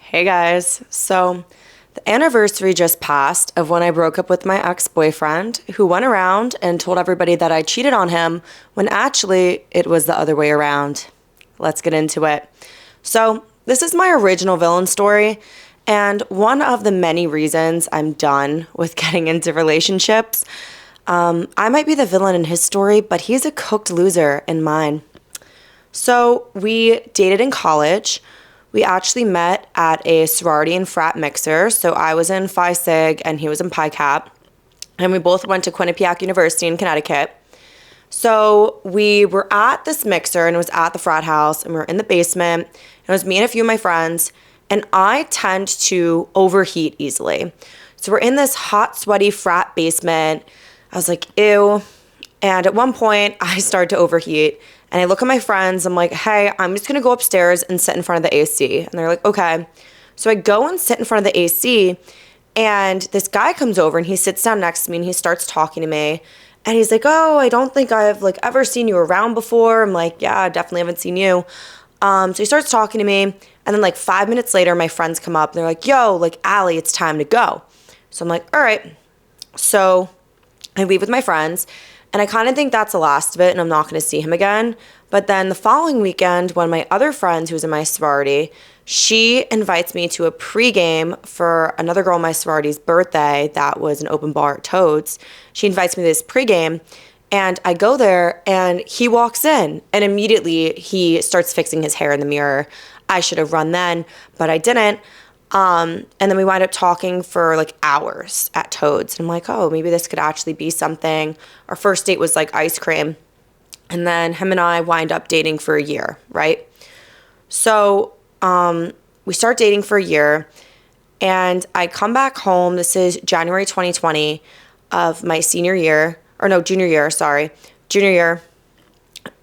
Hey guys, so the anniversary just passed of when I broke up with my ex-boyfriend who went around and told everybody that I cheated on him when actually it was the other way around. Let's get into it. So this is my original villain story and one of the many reasons I'm done with getting into relationships. I might be the villain in his story, but he's a cooked loser in mine. So we dated in college. We actually met at a sorority and frat mixer. So I was in Phi Sig and he was in Pi Cap. And we both went to Quinnipiac University in Connecticut. So we were at this mixer and it was at the frat house and we were in the basement. It was me and a few of my friends. And I tend to overheat easily. So we're in this hot, sweaty frat basement. I was like, ew. And at one point I started to overheat. And I look at my friends, I'm like, hey, I'm just gonna go upstairs and sit in front of the AC. And they're like, okay. So I go and sit in front of the AC, and this guy comes over and he sits down next to me and he starts talking to me. And he's like, oh, I don't think I've ever seen you around before. I'm like, yeah, I definitely haven't seen you. So he starts talking to me, and then 5 minutes later, my friends come up and they're like, yo, Allie, it's time to go. So I'm like, all right. So I leave with my friends. And I kind of think that's the last of it and I'm not going to see him again. But then the following weekend, one of my other friends who was in my sorority, she invites me to a pregame for another girl in my sorority's birthday that was an open bar at Toads. She invites me to this pregame and I go there and he walks in and immediately he starts fixing his hair in the mirror. I should have run then, but I didn't. And then we wind up talking for hours at Toads. And I'm like, oh, maybe this could actually be something. Our first date was ice cream. And then him and I wind up dating for a year, right? So we start dating for a year. And I come back home. This is January 2020 of my junior year. Junior year.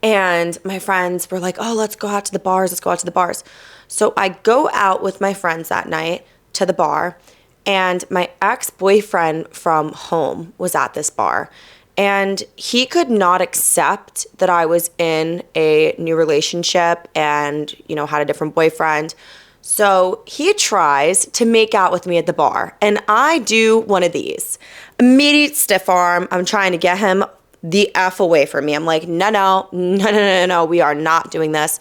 And my friends were like, oh, let's go out to the bars. So I go out with my friends that night to the bar, and my ex-boyfriend from home was at this bar. And he could not accept that I was in a new relationship and, had a different boyfriend. So he tries to make out with me at the bar. And I do one of these. Immediate stiff arm. I'm trying to get him the F away from me. I'm like, no, we are not doing this.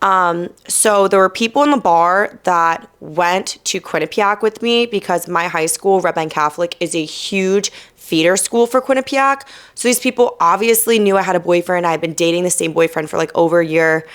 So there were people in the bar that went to Quinnipiac with me because my high school, Red Bank Catholic, is a huge feeder school for Quinnipiac. So these people obviously knew I had a boyfriend. I had been dating the same boyfriend for over a year.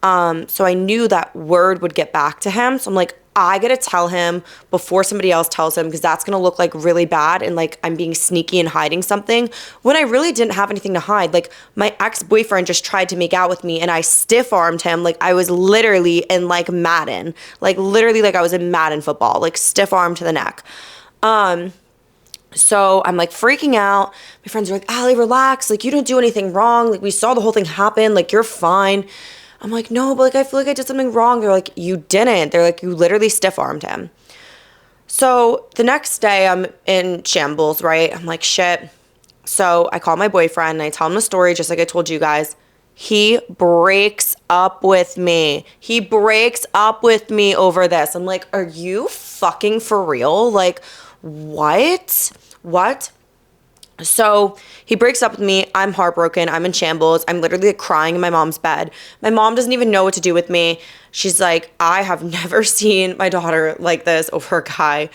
So I knew that word would get back to him. So I'm like, I gotta tell him before somebody else tells him because that's gonna look really bad and I'm being sneaky and hiding something when I really didn't have anything to hide. My ex-boyfriend just tried to make out with me and I stiff-armed him I was literally in Madden. I was in Madden football, stiff-arm to the neck. So I'm freaking out. My friends are like, Allie, relax. You didn't do anything wrong. We saw the whole thing happen. You're fine. I'm like, no, but I feel I did something wrong. They're like, you didn't. They're like, you literally stiff-armed him. So the next day I'm in shambles, right? I'm like, shit. So I call my boyfriend and I tell him the story just like I told you guys. He breaks up with me. He breaks up with me over this. I'm like, are you fucking for real? What? So he breaks up with me. I'm heartbroken. I'm in shambles. I'm literally crying in my mom's bed. My mom doesn't even know what to do with me. She's like, I have never seen my daughter like this over a guy.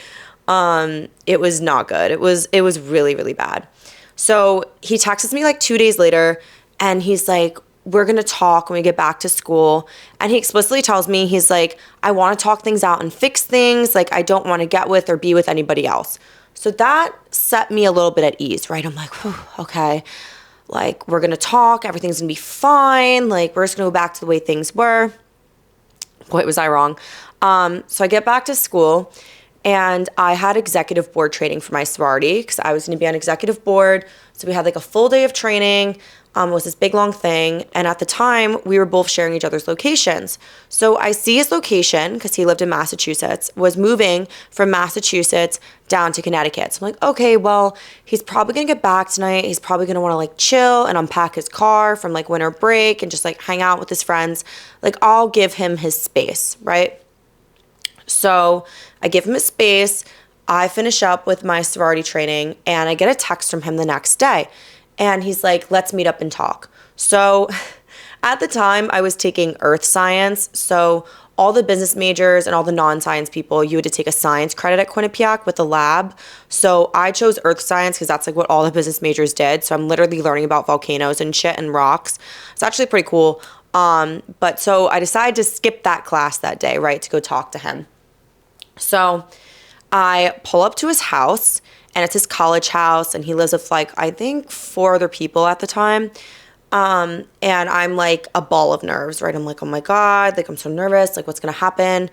It was not good. It was really, really bad. So he texts me 2 days later and he's like, we're going to talk when we get back to school. And he explicitly tells me, he's like, I want to talk things out and fix things. I don't want to get with or be with anybody else. So that set me a little bit at ease, right? I'm like, okay, we're going to talk. Everything's going to be fine. We're just going to go back to the way things were. Boy, was I wrong. So I get back to school and I had executive board training for my sorority because I was going to be on executive board. So we had a full day of training. It was this big long thing. And at the time, we were both sharing each other's locations. So I see his location, because he lived in Massachusetts, was moving from Massachusetts down to Connecticut. So I'm like, okay, well, he's probably going to get back tonight. He's probably going to want to chill and unpack his car from winter break and just hang out with his friends. I'll give him his space, right? So I give him his space. I finish up with my sorority training and I get a text from him the next day. And he's like, let's meet up and talk. So at the time I was taking earth science. So all the business majors and all the non-science people, you had to take a science credit at Quinnipiac with the lab. So I chose earth science because that's like what all the business majors did. So I'm literally learning about volcanoes and shit and rocks. It's actually pretty cool. But so I decided to skip that class that day, right, to go talk to him. So I pull up to his house, and it's his college house, and he lives with like, I think 4 other people at the time. And I'm like a ball of nerves, right? I'm like, oh my God, like I'm so nervous, like what's gonna happen?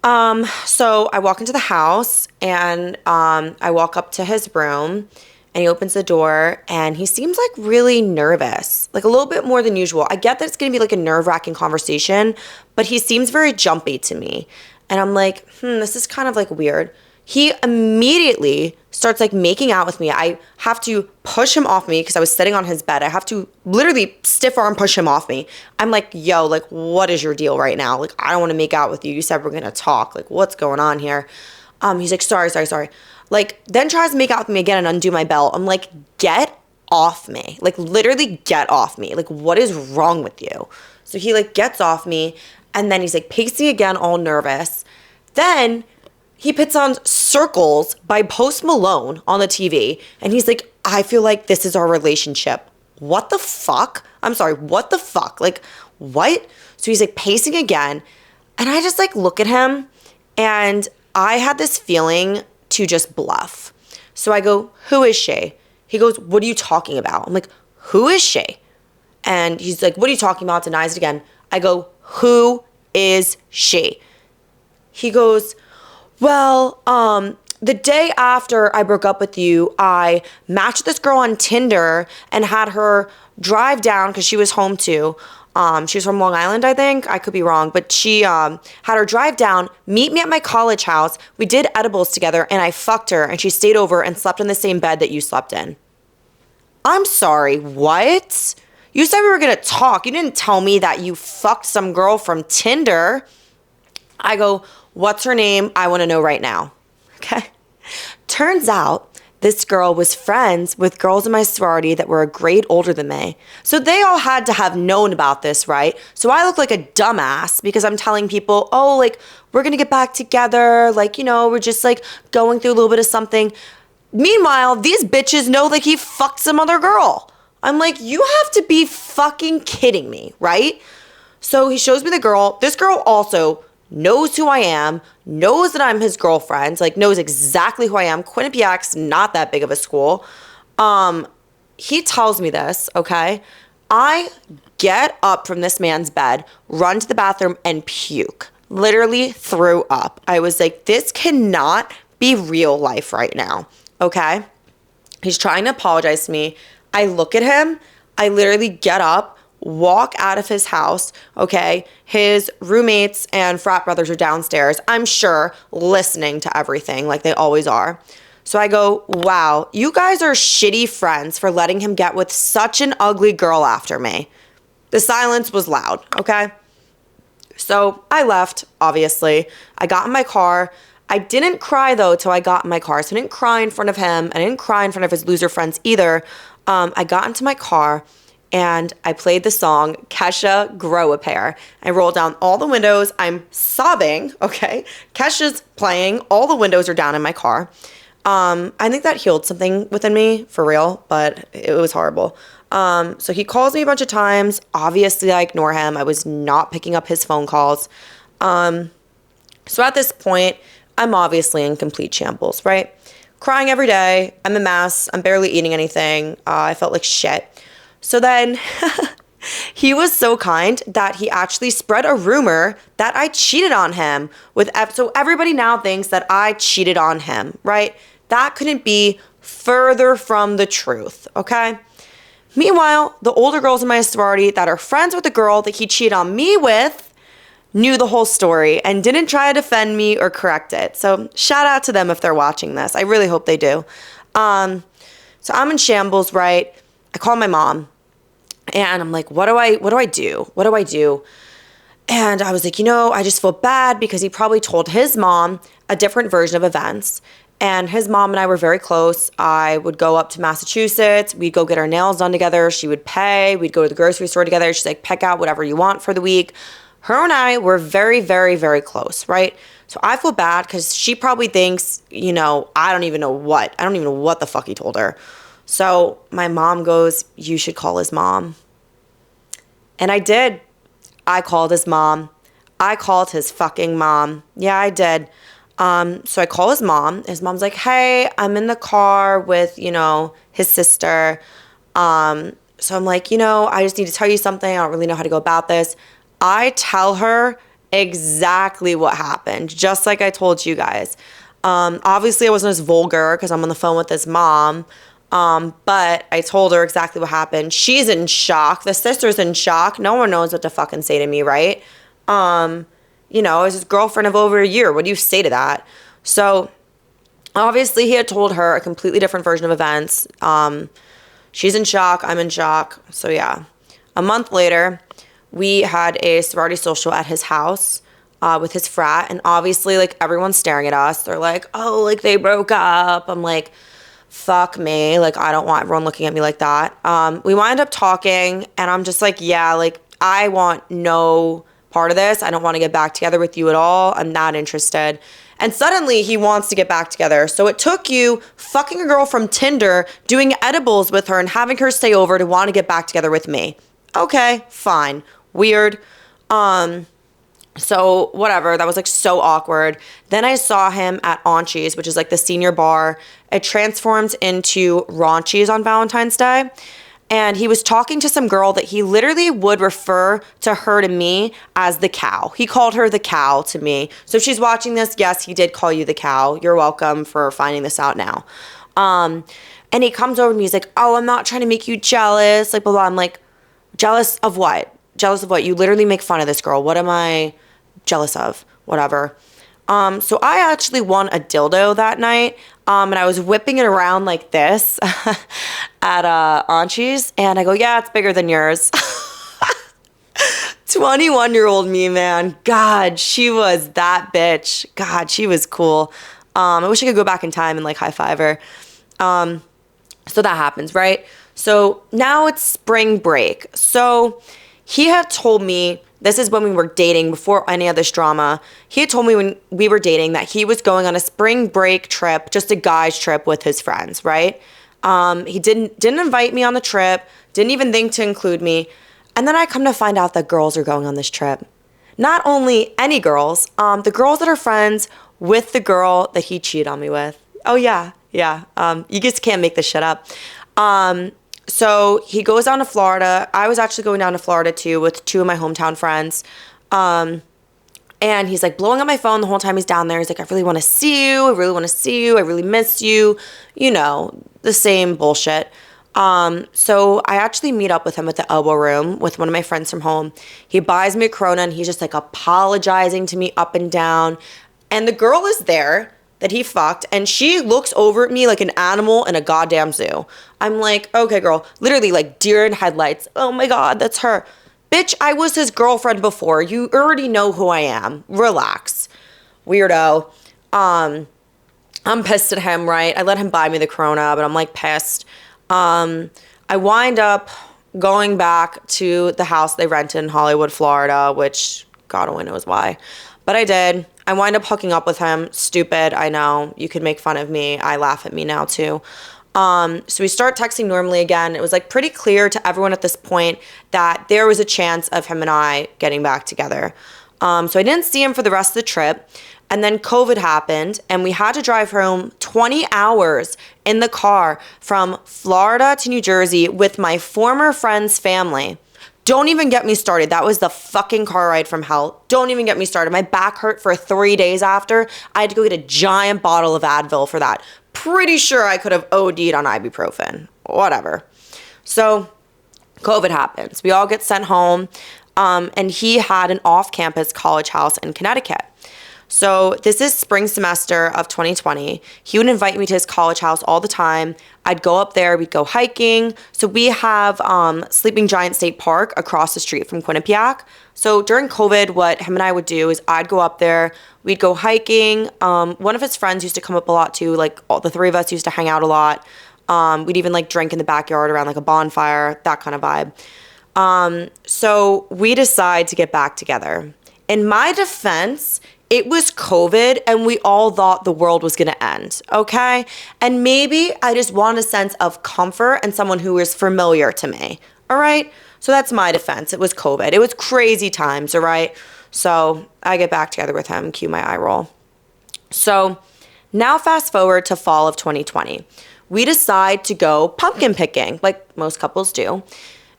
So I walk into the house and I walk up to his room and he opens the door and he seems like really nervous, like a little bit more than usual. I get that it's gonna be like a nerve-wracking conversation, but he seems very jumpy to me. And I'm like, this is kind of like weird. He immediately starts like making out with me. I have to push him off me because I was sitting on his bed. I have to literally stiff arm push him off me. I'm like, yo, like, what is your deal right now? Like, I don't want to make out with you. You said we're going to talk. Like, what's going on here? He's like, sorry. Like, then tries to make out with me again and undo my belt. I'm like, get off me. Like, literally get off me. Like, what is wrong with you? So he like gets off me and then he's like pacing again, all nervous. Then he puts on Circles by Post Malone on the TV. And he's like, I feel like this is our relationship. What the fuck? I'm sorry, what the fuck? Like, what? So he's like pacing again. And I just like look at him and I had this feeling to just bluff. So I go, who is she? He goes, what are you talking about? I'm like, who is she? And he's like, what are you talking about? Denies it again. I go, who is she? He goes, well, the day after I broke up with you, I matched this girl on Tinder and had her drive down because she was home too. She was from Long Island, I think. I could be wrong. But she had her drive down, meet me at my college house. We did edibles together and I fucked her and she stayed over and slept in the same bed that you slept in. I'm sorry, what? You said we were going to talk. You didn't tell me that you fucked some girl from Tinder. I go, what's her name? I want to know right now. Okay. Turns out this girl was friends with girls in my sorority that were a grade older than me. So they all had to have known about this, right? So I look like a dumbass because I'm telling people, oh, like, we're going to get back together. Like, you know, we're just like going through a little bit of something. Meanwhile, these bitches know like he fucked some other girl. I'm like, you have to be fucking kidding me, right? So he shows me the girl. This girl also knows who I am, knows that I'm his girlfriend, like knows exactly who I am. Quinnipiac's not that big of a school. He tells me this, okay? I get up from this man's bed, run to the bathroom and puke. Literally threw up. I was like, this cannot be real life right now, okay? He's trying to apologize to me. I look at him. I literally get up, walk out of his house, okay? His roommates and frat brothers are downstairs, I'm sure, listening to everything like they always are. So I go, wow, you guys are shitty friends for letting him get with such an ugly girl after me. The silence was loud, okay? So I left, obviously. I got in my car. I didn't cry, though, till I got in my car. So I didn't cry in front of him. I didn't cry in front of his loser friends either. I got into my car and I played the song Kesha, Grow a Pair. I rolled down all the windows. I'm sobbing, okay? Kesha's playing. All the windows are down in my car. I think that healed something within me, for real, but it was horrible. So he calls me a bunch of times. Obviously, I ignore him. I was not picking up his phone calls. So at this point, I'm obviously in complete shambles, right? Crying every day. I'm a mess. I'm barely eating anything. I felt like shit. So then he was so kind that he actually spread a rumor that I cheated on him with so everybody now thinks that I cheated on him, right? That couldn't be further from the truth, okay? Meanwhile, the older girls in my sorority that are friends with the girl that he cheated on me with knew the whole story and didn't try to defend me or correct it. So shout out to them if they're watching this. I really hope they do. So I'm in shambles, right? I call my mom and I'm like, what do I do? What do I do? And I was like, I just feel bad because he probably told his mom a different version of events. And his mom and I were very close. I would go up to Massachusetts. We'd go get our nails done together. She would pay. We'd go to the grocery store together. She's like, pick out whatever you want for the week. Her and I were very, very, very close, right? So I feel bad because she probably thinks, I don't even know what. I don't even know what the fuck he told her. So my mom goes, you should call his mom. And I did. I called his mom. I called his fucking mom. Yeah, I did. So I call his mom. His mom's like, hey, I'm in the car with, his sister. So I'm like, I just need to tell you something. I don't really know how to go about this. I tell her exactly what happened, just like I told you guys. Obviously, I wasn't as vulgar because I'm on the phone with his mom. But I told her exactly what happened. She's in shock. The sister's in shock. No one knows what to fucking say to me, right? I was his girlfriend of over a year. What do you say to that? So obviously he had told her a completely different version of events. She's in shock. I'm in shock. So yeah. A month later, we had a sorority social at his house with his frat. And obviously, everyone's staring at us. They're like, oh, they broke up. I'm like, fuck me. I don't want everyone looking at me like that. We wind up talking, and I'm just like, yeah, I want no part of this. I don't want to get back together with you at all. I'm not interested. And suddenly he wants to get back together. So it took you fucking a girl from Tinder, doing edibles with her and having her stay over to want to get back together with me. Okay, fine. Weird. So whatever, that was so awkward. Then I saw him at Raunchies, which is the senior bar. It transformed into Raunchies on Valentine's Day. And he was talking to some girl that he literally would refer to her to me as the cow. He called her the cow to me. So if she's watching this, yes, he did call you the cow. You're welcome for finding this out now. And he comes over to me, he's like, oh, I'm not trying to make you jealous, blah, blah. I'm like, jealous of what? Jealous of what? You literally make fun of this girl. What am I jealous of? Whatever. So I actually won a dildo that night. And I was whipping it around like this at Raunchies. And I go, yeah, it's bigger than yours. 21-year-old me, man. God, she was that bitch. God, she was cool. I wish I could go back in time and high five her. So that happens, right? So now it's spring break. So he had told me, this is when we were dating before any of this drama. He had told me when we were dating that he was going on a spring break trip, just a guy's trip with his friends, right? He didn't invite me on the trip, didn't even think to include me. And then I come to find out that girls are going on this trip. Not only any girls, the girls that are friends with the girl that he cheated on me with. Oh yeah. You just can't make this shit up. So he goes down to Florida. I was actually going down to Florida too with two of my hometown friends. And he's blowing up my phone the whole time he's down there. He's like, I really want to see you. I really want to see you. I really miss you. The same bullshit. So I actually meet up with him at the Elbow Room with one of my friends from home. He buys me a Corona and he's just apologizing to me up and down. And the girl is there that he fucked, and she looks over at me like an animal in a goddamn zoo. I'm like, okay, girl, literally deer in headlights. Oh my God, that's her. Bitch, I was his girlfriend before. You already know who I am. Relax. Weirdo. I'm pissed at him, right? I let him buy me the Corona, but I'm pissed. I wind up going back to the house they rented in Hollywood, Florida, which God only knows why. But I did. I wind up hooking up with him. Stupid, I know. You could make fun of me. I laugh at me now too. So we start texting normally again. It was pretty clear to everyone at this point that there was a chance of him and I getting back together. So I didn't see him for the rest of the trip. And then COVID happened and we had to drive home 20 hours in the car from Florida to New Jersey with my former friend's family. Don't even get me started. That was the fucking car ride from hell. Don't even get me started. My back hurt for 3 days after. I had to go get a giant bottle of Advil for that. Pretty sure I could have OD'd on ibuprofen. Whatever. So COVID happens. We all get sent home. And he had an off-campus college house in Connecticut. So this is spring semester of 2020. He would invite me to his college house all the time. I'd go up there, we'd go hiking. So we have Sleeping Giant State Park across the street from Quinnipiac. So during COVID, what him and I would do is I'd go up there, we'd go hiking. One of his friends used to come up a lot too. Like all the three of us used to hang out a lot. We'd even like drink in the backyard around like a bonfire, that kind of vibe. So we decide to get back together. In my defense, it was COVID and we all thought the world was going to end, okay? And maybe I just want a sense of comfort and someone who is familiar to me, all right? So that's my defense. It was COVID. It was crazy times, all right? So I get back together with him, cue my eye roll. So now fast forward to fall of 2020. We decide to go pumpkin picking, like most couples do.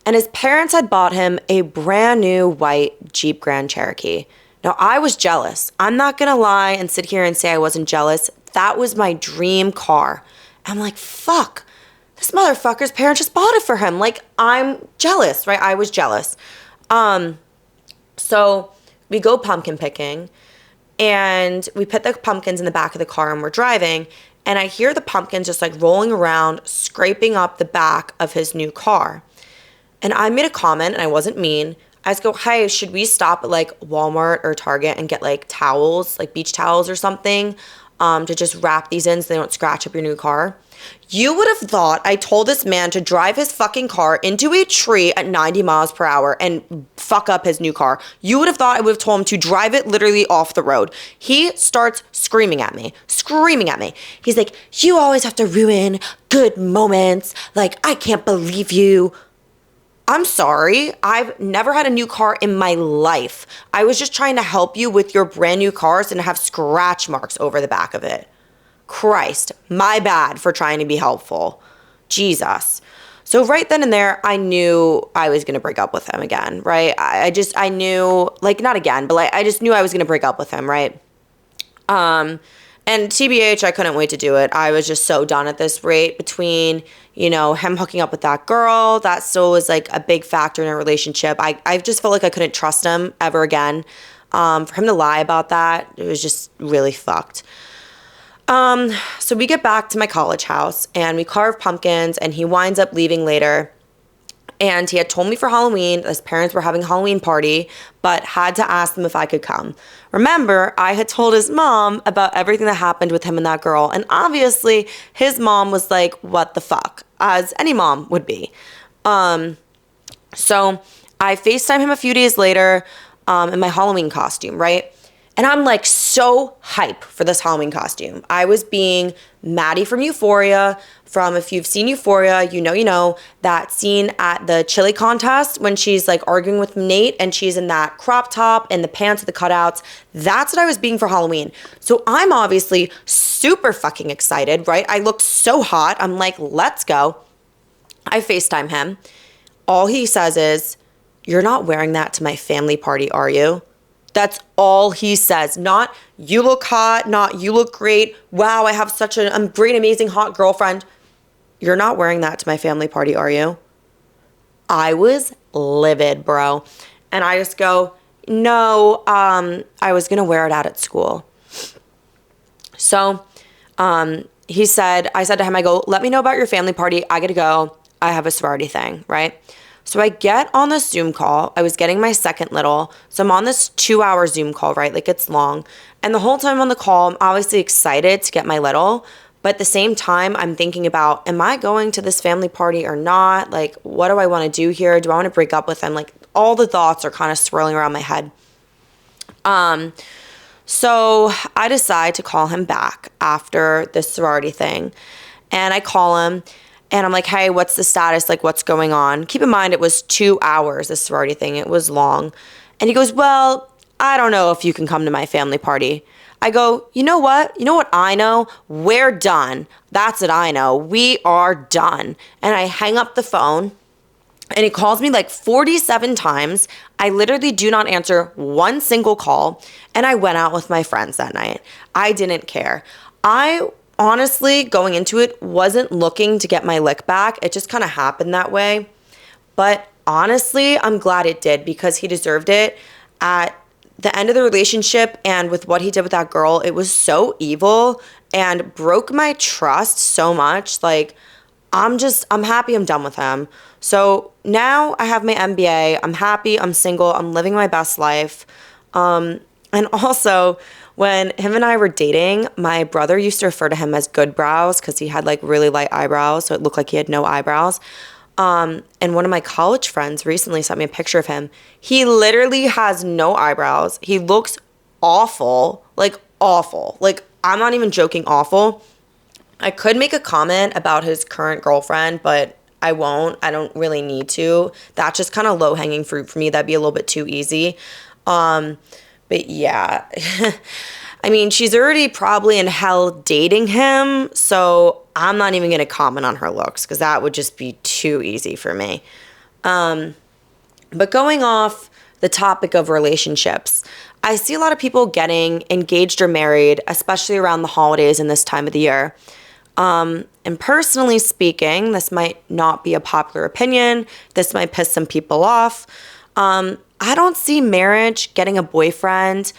And his parents had bought him a brand new white Jeep Grand Cherokee. Now, I was jealous. I'm not going to lie and sit here and say I wasn't jealous. That was my dream car. I'm like, fuck, this motherfucker's parents just bought it for him. Like, I'm jealous, right? I was jealous. So we go pumpkin picking and we put the pumpkins in the back of the car and we're driving. And I hear the pumpkins just like rolling around, scraping up the back of his new car. And I made a comment and I wasn't mean. I just go, hey, should we stop at like Walmart or Target and get like towels, like beach towels or something, to just wrap these in so they don't scratch up your new car? You would have thought I told this man to drive his fucking car into a tree at 90 miles per hour and fuck up his new car. You would have thought I would have told him to drive it literally off the road. He starts screaming at me. He's like, you always have to ruin good moments. Like, I can't believe you. I'm sorry. I've never had a new car in my life. I was just trying to help you with your brand new cars and have scratch marks over the back of it. Christ, my bad for trying to be helpful. Jesus. So right then and there, I knew I was going to break up with him again, right? I knew, like, not again, but like, I just knew I was going to break up with him, right? And TBH, I couldn't wait to do it. I was just so done at this rate between, you know, him hooking up with that girl. That still was like a big factor in a relationship. I just felt like I couldn't trust him ever again. For him to lie about that, it was just really fucked. So we get back to my college house and we carve pumpkins and he winds up leaving later. And he had told me for Halloween, his parents were having a Halloween party, but had to ask them if I could come. Remember, I had told his mom about everything that happened with him and that girl. And obviously, his mom was like, what the fuck? As any mom would be. So I FaceTime him a few days later in my Halloween costume, right? And I'm like so hype for this Halloween costume. I was being Maddie from Euphoria. From, if you've seen Euphoria, you know, that scene at the chili contest when she's like arguing with Nate and she's in that crop top and the pants with the cutouts. That's what I was being for Halloween. So I'm obviously super fucking excited, right? I look so hot. I'm like, let's go. I FaceTime him. All he says is, you're not wearing that to my family party, are you? That's all he says. Not, you look hot, not, you look great. Wow, I have such a great, amazing, hot girlfriend. You're not wearing that to my family party, are you? I was livid, bro. And I just go, no, I was going to wear it out at school. So I said to him, I go, let me know about your family party. I got to go. I have a sorority thing, right? So I get on this Zoom call. I was getting my second little. So I'm on this 2-hour Zoom call, right? Like it's long. And the whole time on the call, I'm obviously excited to get my little. But at the same time, I'm thinking about, am I going to this family party or not? Like, what do I want to do here? Do I want to break up with him? Like, all the thoughts are kind of swirling around my head. So I decide to call him back after this sorority thing. And I call him and I'm like, hey, what's the status? Like, what's going on? Keep in mind, it was 2 hours, this sorority thing. It was long. And he goes, well, I don't know if you can come to my family party. I go, you know what? You know what I know? We're done. That's what I know. We are done. And I hang up the phone and he calls me like 47 times. I literally do not answer one single call. And I went out with my friends that night. I didn't care. I honestly, going into it, wasn't looking to get my lick back. It just kind of happened that way. But honestly, I'm glad it did because he deserved it. At the end of the relationship and with what he did with that girl, it was so evil and broke my trust so much. Like, I'm happy I'm done with him. So now I have my MBA. I'm happy. I'm single. I'm living my best life. And also, when him and I were dating, my brother used to refer to him as good brows because he had like really light eyebrows. So it looked like he had no eyebrows. And one of my college friends recently sent me a picture of him. He literally has no eyebrows. He looks awful, like awful. Like, I'm not even joking, awful. I could make a comment about his current girlfriend, but I won't. I don't really need to. That's just kind of low-hanging fruit for me. That'd be a little bit too easy. But yeah, I mean, she's already probably in hell dating him, so I'm not even going to comment on her looks because that would just be too easy for me. But going off the topic of relationships, I see a lot of people getting engaged or married, especially around the holidays and this time of the year. And personally speaking, this might not be a popular opinion. This might piss some people off. I don't see marriage, getting a boyfriend,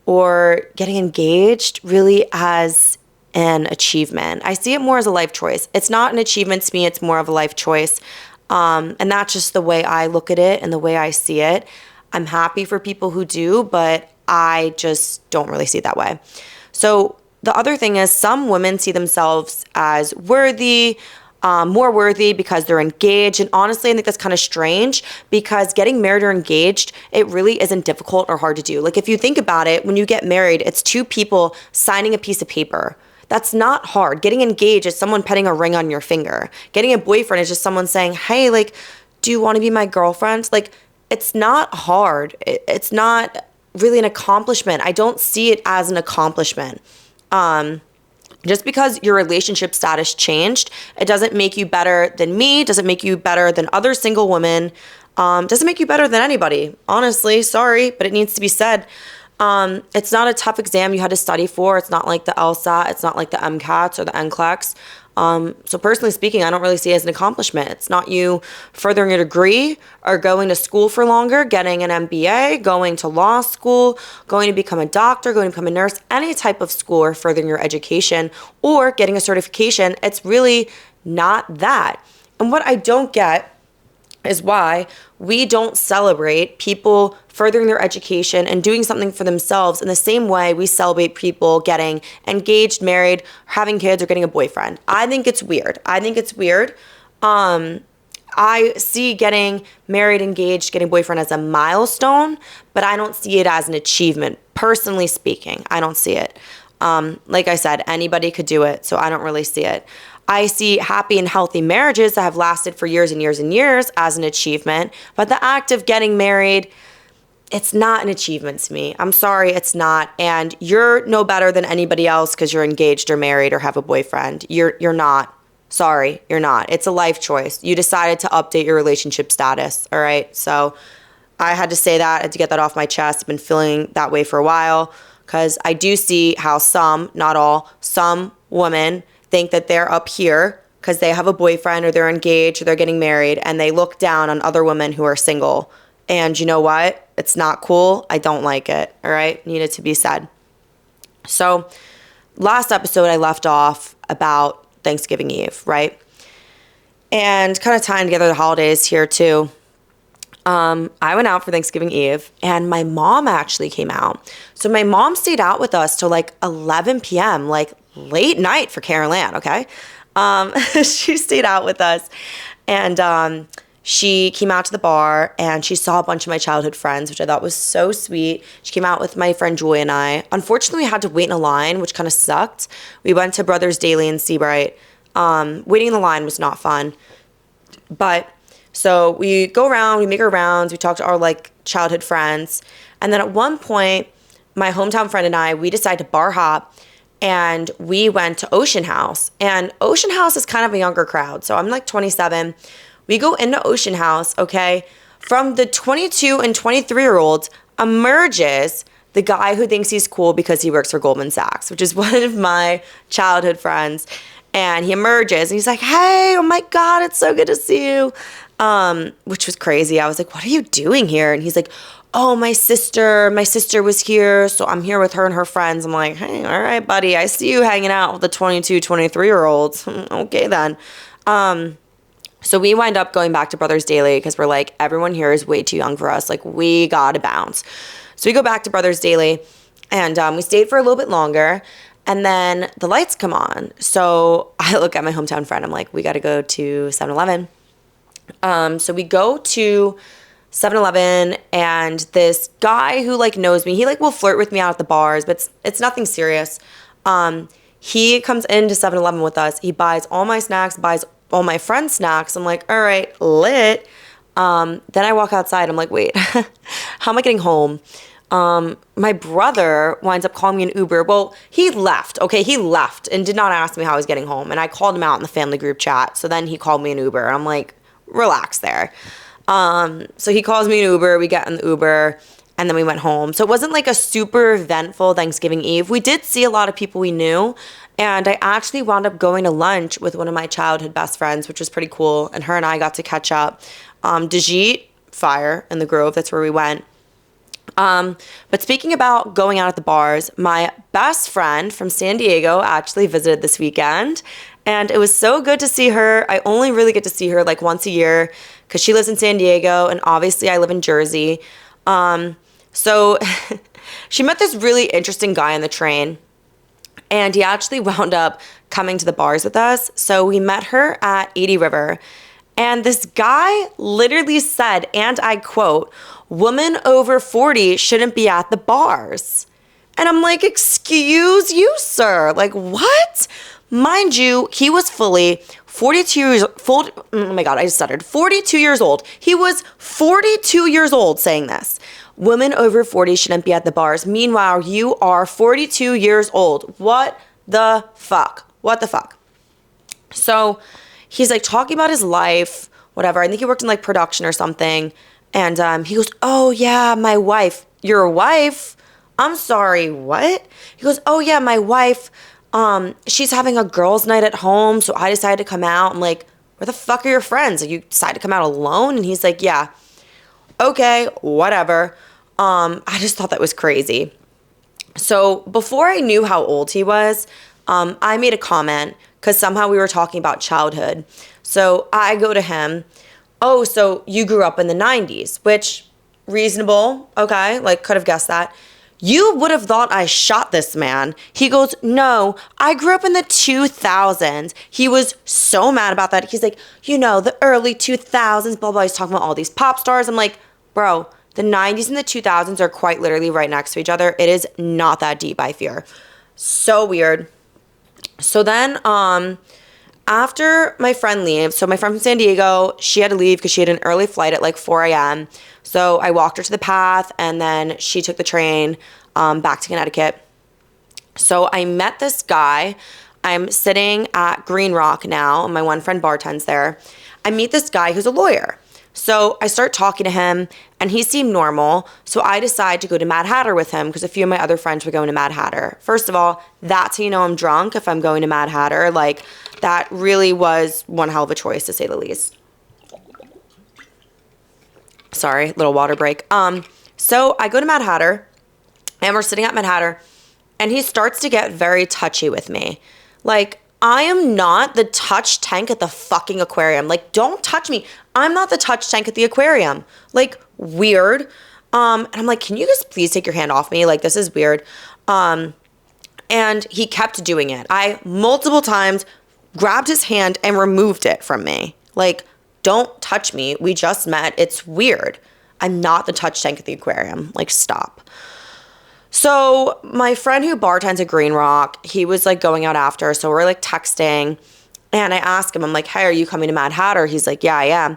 or getting engaged really as an achievement. I see it more as a life choice. It's not an achievement to me, it's more of a life choice. And that's just the way I look at it and the way I see it. I'm happy for people who do, but I just don't really see it that way. So the other thing is some women see themselves as worthy, more worthy because they're engaged. And honestly, I think that's kind of strange because getting married or engaged, it really isn't difficult or hard to do. Like if you think about it, when you get married, it's two people signing a piece of paper. That's not hard. Getting engaged is someone putting a ring on your finger. Getting a boyfriend is just someone saying, hey, like, do you want to be my girlfriend? Like, it's not hard. It's not really an accomplishment. I don't see it as an accomplishment. Just because your relationship status changed, it doesn't make you better than me, doesn't make you better than other single women, doesn't make you better than anybody. Honestly, sorry, but it needs to be said. It's not a tough exam you had to study for. It's not like the LSAT. It's not like the MCATs or the NCLEX. So personally speaking, I don't really see it as an accomplishment. It's not you furthering a degree or going to school for longer, getting an MBA, going to law school, going to become a doctor, going to become a nurse, any type of school or furthering your education or getting a certification. It's really not that. And what I don't get is why we don't celebrate people furthering their education and doing something for themselves in the same way we celebrate people getting engaged, married, having kids, or getting a boyfriend. I think it's weird. I see getting married, engaged, getting a boyfriend as a milestone, but I don't see it as an achievement. Personally speaking, I don't see it. Like I said, anybody could do it, so I don't really see it. I see happy and healthy marriages that have lasted for years and years and years as an achievement, but the act of getting married, it's not an achievement to me. I'm sorry, it's not. And you're no better than anybody else because you're engaged or married or have a boyfriend. You're not. Sorry, you're not. It's a life choice. You decided to update your relationship status, all right? So I had to say that. I had to get that off my chest. I've been feeling that way for a while because I do see how some, not all, some women think that they're up here because they have a boyfriend or they're engaged or they're getting married and they look down on other women who are single. And you know what? It's not cool. I don't like it. All right? Needed to be said. So last episode I left off about Thanksgiving Eve, right? And kind of tying together the holidays here too. I went out for Thanksgiving Eve and my mom actually came out. So my mom stayed out with us till like 11 p.m., like late night for Carol Ann, okay? She stayed out with us and she came out to the bar and she saw a bunch of my childhood friends, which I thought was so sweet. She came out with my friend Joy and I. Unfortunately, we had to wait in a line, which kind of sucked. We went to Brothers Daily in Seabright. Waiting in the line was not fun. But so we go around, we make our rounds, we talk to our like childhood friends. And then at one point, my hometown friend and I, we decided to bar hop and we went to Ocean House. And Ocean House is kind of a younger crowd. So I'm like 27. We go into Ocean House, okay? From the 22 and 23-year-olds emerges the guy who thinks he's cool because he works for Goldman Sachs, which is one of my childhood friends. And he emerges and he's like, hey, oh my God, it's so good to see you. Which was crazy. I was like, what are you doing here? And he's like, oh, my sister was here, so I'm here with her and her friends. I'm like, hey, all right, buddy, I see you hanging out with the 22, 23-year-olds. Okay, then. So we wind up going back to Brothers Daily because we're like, everyone here is way too young for us. Like, we gotta bounce. So we go back to Brothers Daily, and we stayed for a little bit longer, and then the lights come on. So I look at my hometown friend. I'm like, we gotta go to 7-Eleven. So we go to 7-Eleven, and this guy who like knows me, he like will flirt with me out at the bars, but it's nothing serious. He comes into 7-Eleven with us. He buys all my snacks, buys all my friends' snacks. I'm like, all right, lit. Then I walk outside. I'm like, wait, how am I getting home? My brother winds up calling me an Uber. Well, he left. Okay, he left and did not ask me how I was getting home. And I called him out in the family group chat. So then he called me an Uber. I'm like, relax there. So he calls me an Uber. We get in the Uber, and then we went home. So it wasn't like a super eventful Thanksgiving Eve. We did see a lot of people we knew, and I actually wound up going to lunch with one of my childhood best friends, which was pretty cool. And her and I got to catch up. Dajit, fire in the Grove. That's where we went. But speaking about going out at the bars, my best friend from San Diego actually visited this weekend, and it was so good to see her. I only really get to see her like once a year because she lives in San Diego, and obviously I live in Jersey. So she met this really interesting guy on the train, and he actually wound up coming to the bars with us. So we met her at 80 River, and this guy literally said, and I quote, "Women over 40 shouldn't be at the bars." And I'm like, excuse you, sir. Like, what? Mind you, he was fully 42 years old. Oh my God, I just stuttered. 42 years old. He was 42 years old saying this. Women over 40 shouldn't be at the bars. Meanwhile, you are 42 years old. What the fuck? What the fuck? So he's like talking about his life, whatever. I think he worked in like production or something. And he goes, oh yeah, my wife. Your wife? I'm sorry, what? He goes, oh yeah, my wife, she's having a girls' night at home, so I decided to come out. I'm like, where the fuck are your friends? Like, you decided to come out alone? And he's like, yeah, okay, whatever. I just thought that was crazy. So before I knew how old he was, I made a comment because somehow we were talking about childhood. So I go to him, oh, so you grew up in the 90s, which reasonable, okay, like could have guessed that. You would have thought I shot this man. He goes, no, I grew up in the 2000s. He was so mad about that. He's like, you know, the early 2000s, blah, blah. He's talking about all these pop stars. I'm like, bro, the 90s and the 2000s are quite literally right next to each other. It is not that deep, I fear. So weird. So then, after my friend leaves, so my friend from San Diego, she had to leave because she had an early flight at like 4 a.m. So I walked her to the path, and then she took the train back to Connecticut. So I met this guy. I'm sitting at Green Rock now, and my one friend bartends there. I meet this guy who's a lawyer. So I start talking to him, and he seemed normal. So I decide to go to Mad Hatter with him because a few of my other friends were going to Mad Hatter. First of all, that's how you know I'm drunk if I'm going to Mad Hatter. Like, that really was one hell of a choice, to say the least. Sorry, little water break. So I go to Mad Hatter, and we're sitting at Mad Hatter, and he starts to get very touchy with me. Like, I am not the touch tank at the fucking aquarium. Like, don't touch me. I'm not the touch tank at the aquarium. Like, weird. And I'm like, can you just please take your hand off me? Like, this is weird. And he kept doing it. I multiple times grabbed his hand and removed it from me. Like, don't touch me. We just met. It's weird. I'm not the touch tank at the aquarium. Like, stop. So my friend who bartends at Green Rock, he was like going out after. So we're like texting, and I ask him, I'm like, hey, are you coming to Mad Hatter? He's like, yeah, I am.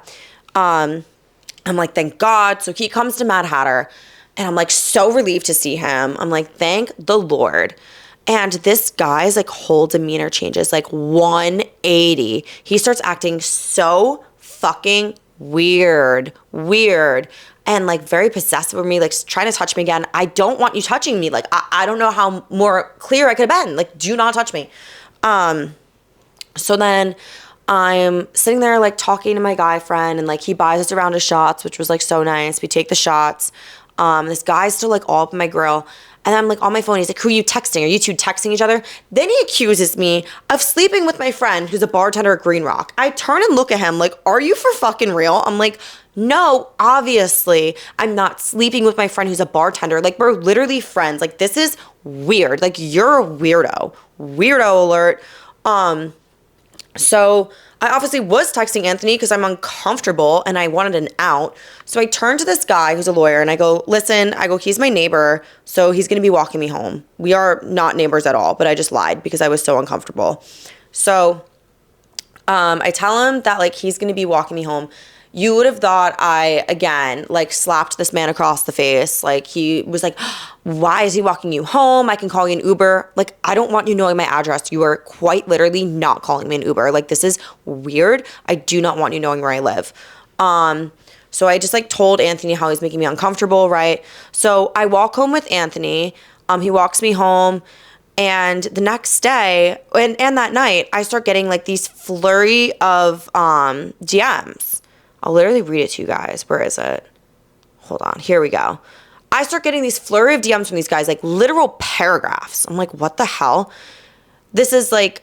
I'm like, thank God. So he comes to Mad Hatter, and I'm like so relieved to see him. I'm like, thank the Lord. And this guy's like whole demeanor changes like 180. He starts acting so fucking weird, and like very possessive of me, like trying to touch me again. I don't want you touching me. Like, I don't know how more clear I could have been. Like, do not touch me. So then I'm sitting there like talking to my guy friend, and like he buys us a round of shots, which was like so nice. We take the shots. This guy's still like all up in my grill. And I'm like on my phone. He's like, who are you texting? Are you two texting each other? Then he accuses me of sleeping with my friend who's a bartender at Green Rock. I turn and look at him like, are you for fucking real? I'm like, no, obviously I'm not sleeping with my friend who's a bartender. Like, we're literally friends. Like, this is weird. Like, you're a weirdo. Weirdo alert. So I obviously was texting Anthony because I'm uncomfortable and I wanted an out. So I turned to this guy who's a lawyer and I go, listen, he's my neighbor, so he's going to be walking me home. We are not neighbors at all, but I just lied because I was so uncomfortable. So I tell him that like he's going to be walking me home. You would have thought I, again, like slapped this man across the face. Like, he was like, why is he walking you home? I can call you an Uber. Like, I don't want you knowing my address. You are quite literally not calling me an Uber. Like, this is weird. I do not want you knowing where I live. So I just like told Anthony how he's making me uncomfortable, right? So I walk home with Anthony. He walks me home. And the next day, and that night, I start getting like these flurry of DMs. I'll literally read it to you guys. Where is it? Hold on. Here we go. I start getting these flurry of DMs from these guys, like literal paragraphs. I'm like, what the hell? This is like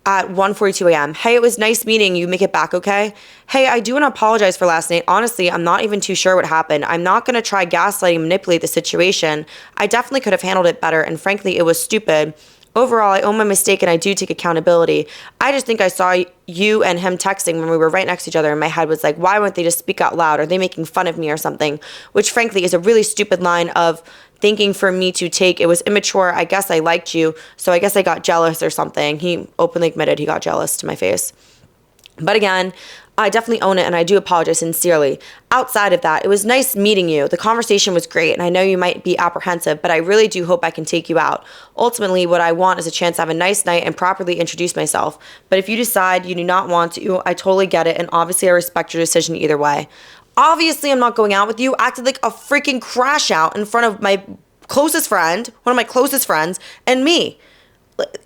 at 1:42 a.m. Hey, it was nice meeting you. Make it back, okay? Hey, I do want to apologize for last night. Honestly, I'm not even too sure what happened. I'm not going to try gaslighting, manipulate the situation. I definitely could have handled it better, and frankly, it was stupid. Overall, I own my mistake and I do take accountability. I just think I saw you and him texting when we were right next to each other, and my head was like, why won't they just speak out loud? Are they making fun of me or something? Which frankly is a really stupid line of thinking for me to take. It was immature. I guess I liked you, so I guess I got jealous or something. He openly admitted he got jealous to my face. But again, I definitely own it and I do apologize sincerely. Outside of that, it was nice meeting you. The conversation was great and I know you might be apprehensive, but I really do hope I can take you out. Ultimately, what I want is a chance to have a nice night and properly introduce myself. But if you decide you do not want to, I totally get it, and obviously I respect your decision either way. Obviously, I'm not going out with you. I acted like a freaking crash out in front of my closest friend, one of my closest friends, and me.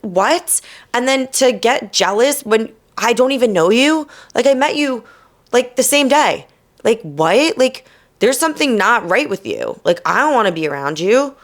What? And then to get jealous when I don't even know you? Like, I met you, like, the same day. Like, what? Like, there's something not right with you. Like, I don't want to be around you.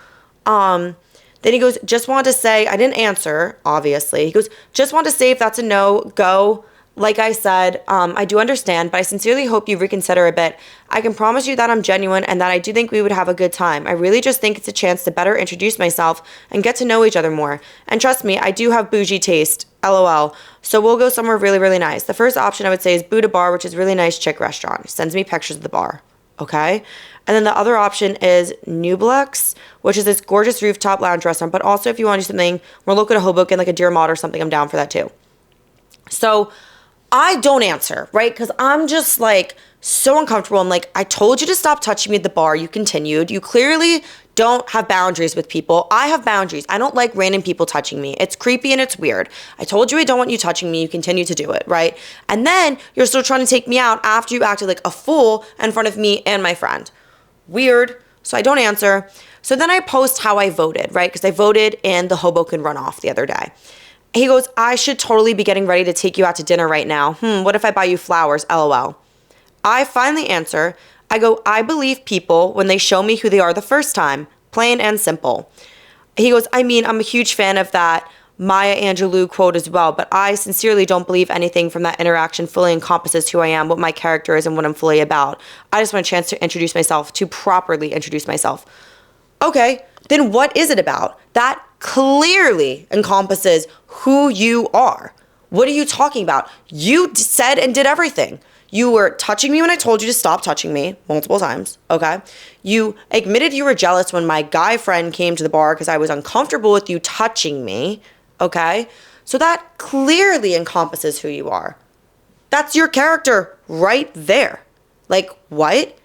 Then he goes, just wanted to say, I didn't answer, obviously. He goes, just want to say if that's a no-go. Like I said, I do understand, but I sincerely hope you reconsider a bit. I can promise you that I'm genuine and that I do think we would have a good time. I really just think it's a chance to better introduce myself and get to know each other more. And trust me, I do have bougie taste, LOL. So we'll go somewhere really, really nice. The first option I would say is Buddha Bar, which is a really nice chick restaurant. He sends me pictures of the bar, okay? And then the other option is Nublex, which is this gorgeous rooftop lounge restaurant. But also if you want to do something more local to Hoboken, like a Deer Mod or something, I'm down for that too. So I don't answer, right? Because I'm just like so uncomfortable. I'm like, I told you to stop touching me at the bar. You continued. You clearly don't have boundaries with people. I have boundaries. I don't like random people touching me. It's creepy and it's weird. I told you I don't want you touching me. You continue to do it, right? And then you're still trying to take me out after you acted like a fool in front of me and my friend. Weird. So I don't answer. So then I post how I voted, right? Because I voted in the Hoboken runoff the other day. He goes, I should totally be getting ready to take you out to dinner right now. What if I buy you flowers? LOL. I finally answer. I go, I believe people when they show me who they are the first time. Plain and simple. He goes, I mean, I'm a huge fan of that Maya Angelou quote as well, but I sincerely don't believe anything from that interaction fully encompasses who I am, what my character is, and what I'm fully about. I just want a chance to introduce myself, to properly introduce myself. Okay, then what is it about? That clearly encompasses who you are. What are you talking about? You said and did everything. You were touching me when I told you to stop touching me multiple times, okay? You admitted you were jealous when my guy friend came to the bar because I was uncomfortable with you touching me, okay? So that clearly encompasses who you are. That's your character right there. Like, what?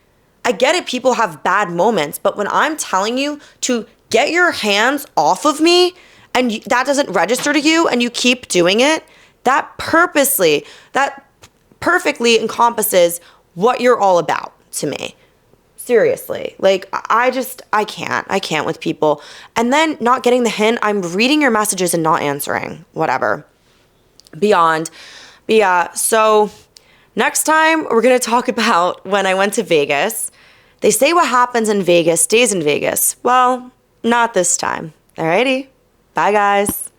I get it, people have bad moments, but when I'm telling you to get your hands off of me and that doesn't register to you and you keep doing it, that perfectly encompasses what you're all about to me. Seriously. Like, I can't with people. And then not getting the hint, I'm reading your messages and not answering, whatever. Beyond. But yeah, so next time we're going to talk about when I went to Vegas They say what happens in Vegas stays in Vegas. Well, not this time. Alrighty. Bye, guys.